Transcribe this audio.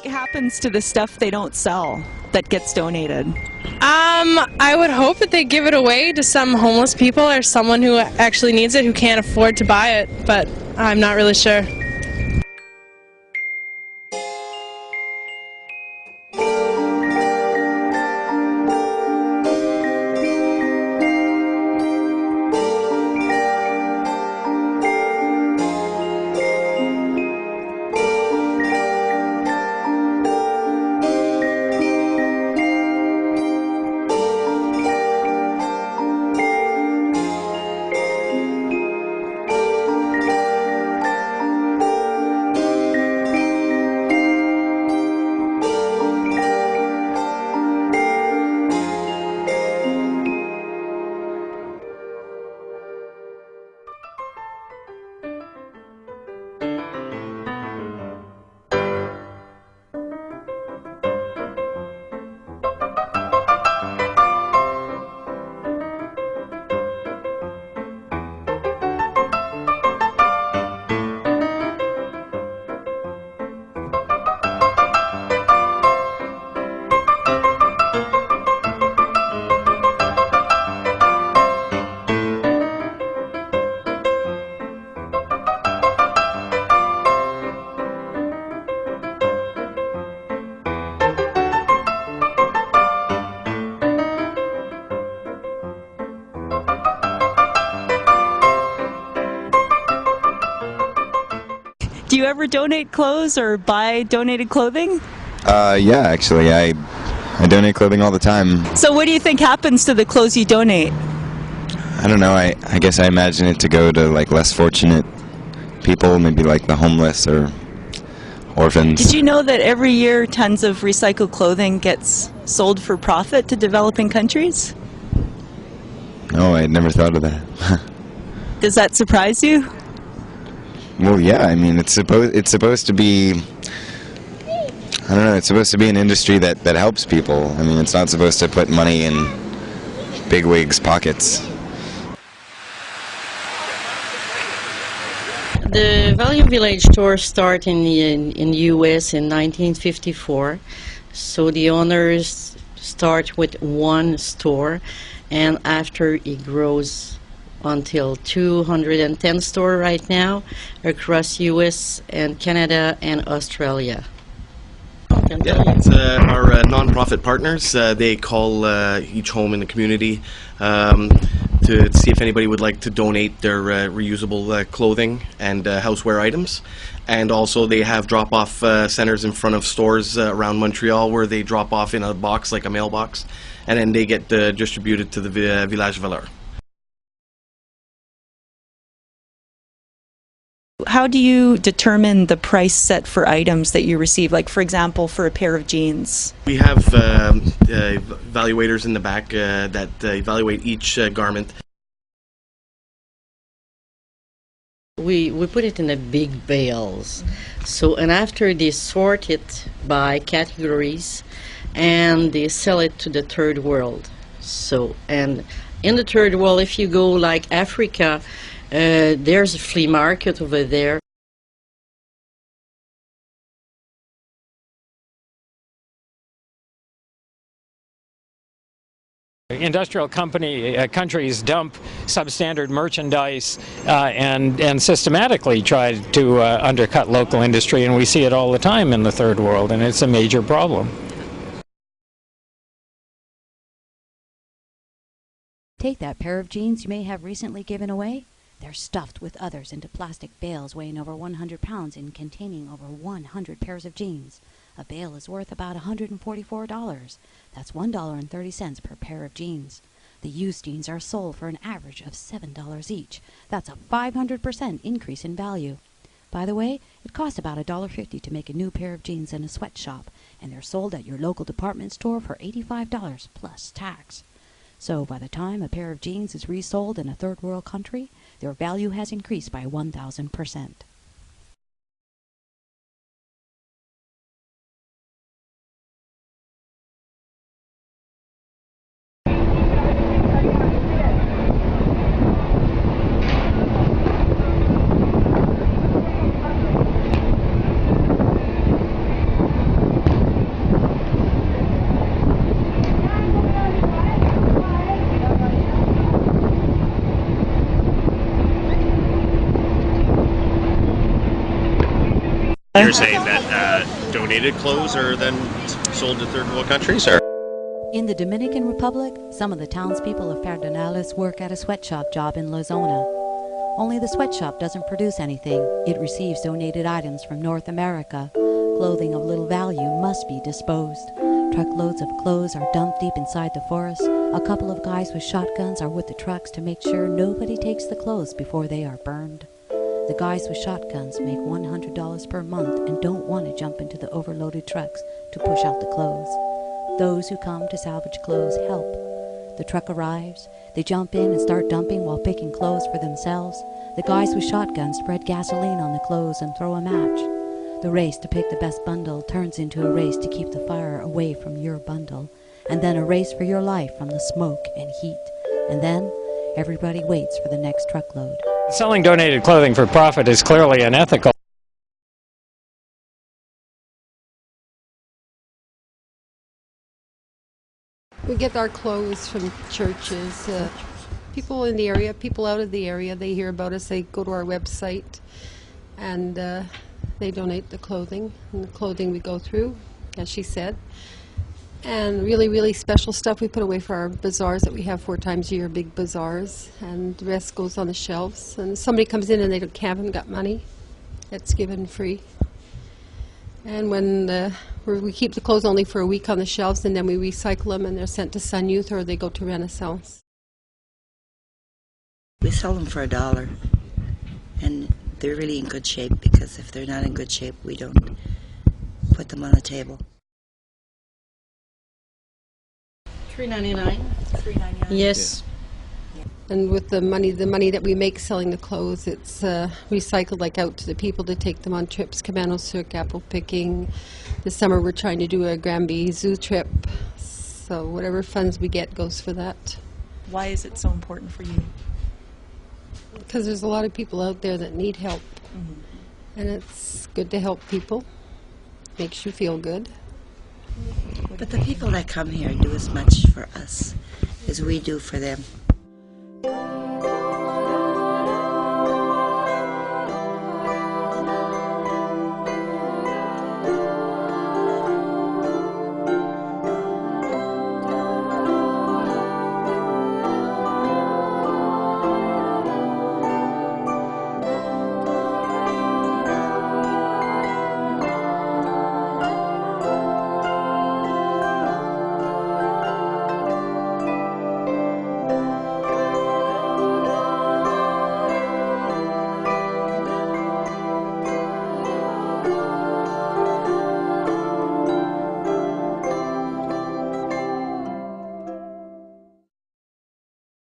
think happens to the stuff they don't sell that gets donated? I would hope that they give it away to some homeless people or someone who actually needs it, who can't afford to buy it, but I'm not really sure. Do you ever donate clothes or buy donated clothing? Yeah, actually, I donate clothing all the time. So what do you think happens to the clothes you donate? I don't know, I guess I imagine it to go to, like, less fortunate people, maybe like the homeless or orphans. Did you know that every year tons of recycled clothing gets sold for profit to developing countries? No, I had never thought of that. Does that surprise you? Well, yeah, I mean, it's supposed to be, I don't know, it's supposed to be an industry that helps people. I mean, it's not supposed to put money in bigwigs' pockets. The Value Village store started in the U.S. in 1954. So the owners start with one store, and after it grows until 210 stores right now across U.S. and Canada and Australia. Yeah, it's our non-profit partners. They call each home in the community to see if anybody would like to donate their reusable clothing and houseware items. And also they have drop-off centers in front of stores around Montreal where they drop off in a box, like a mailbox, and then they get distributed to the Village Valeur. How do you determine the price set for items that you receive? Like, for example, for a pair of jeans. We have evaluators in the back that evaluate each garment. We put it in the big bales. So, and after they sort it by categories and they sell it to the third world. So, and in the third world, if you go like Africa, there's a flea market over there. Industrial countries dump substandard merchandise and systematically try to undercut local industry, and we see it all the time in the third world, and it's a major problem. Take that pair of jeans you may have recently given away. They're stuffed with others into plastic bales weighing over 100 pounds and containing over 100 pairs of jeans. A bale is worth about $144. That's $1.30 per pair of jeans. The used jeans are sold for an average of $7 each. That's a 500% increase in value. By the way, it costs about $1.50 to make a new pair of jeans in a sweatshop, and they're sold at your local department store for $85 plus tax. So by the time a pair of jeans is resold in a third world country, their value has increased by 1,000%. You're saying that donated clothes are then sold to third world countries, or? In the Dominican Republic, some of the townspeople of Pedernales work at a sweatshop job in Lozona. Only the sweatshop doesn't produce anything. It receives donated items from North America. Clothing of little value must be disposed. Truckloads of clothes are dumped deep inside the forest. A couple of guys with shotguns are with the trucks to make sure nobody takes the clothes before they are burned. The guys with shotguns make $100 per month and don't want to jump into the overloaded trucks to push out the clothes. Those who come to salvage clothes help. The truck arrives, they jump in and start dumping while picking clothes for themselves. The guys with shotguns spread gasoline on the clothes and throw a match. The race to pick the best bundle turns into a race to keep the fire away from your bundle, and then a race for your life from the smoke and heat. And then everybody waits for the next truckload. Selling donated clothing for profit is clearly unethical. We get our clothes from churches, people in the area, people out of the area, they hear about us, they go to our website and they donate the clothing, and the clothing we go through, as she said. And really, really special stuff we put away for our bazaars that we have 4 times a year, big bazaars, and the rest goes on the shelves. And somebody comes in and they haven't got money, it's given free. And when we keep the clothes only for a week on the shelves, and then we recycle them and they're sent to Sun Youth or they go to Renaissance. We sell them for $1, and they're really in good shape, because if they're not in good shape, we don't put them on the table. $3.99. $3.99. Yes. Yeah. And with the money that we make selling the clothes, it's recycled like out to the people to take them on trips, Cabano Cirque, apple picking. This summer we're trying to do a Granby Zoo trip, so whatever funds we get goes for that. Why is it so important for you? Because there's a lot of people out there that need help, and it's good to help people. Makes you feel good. But the people that come here do as much for us as we do for them.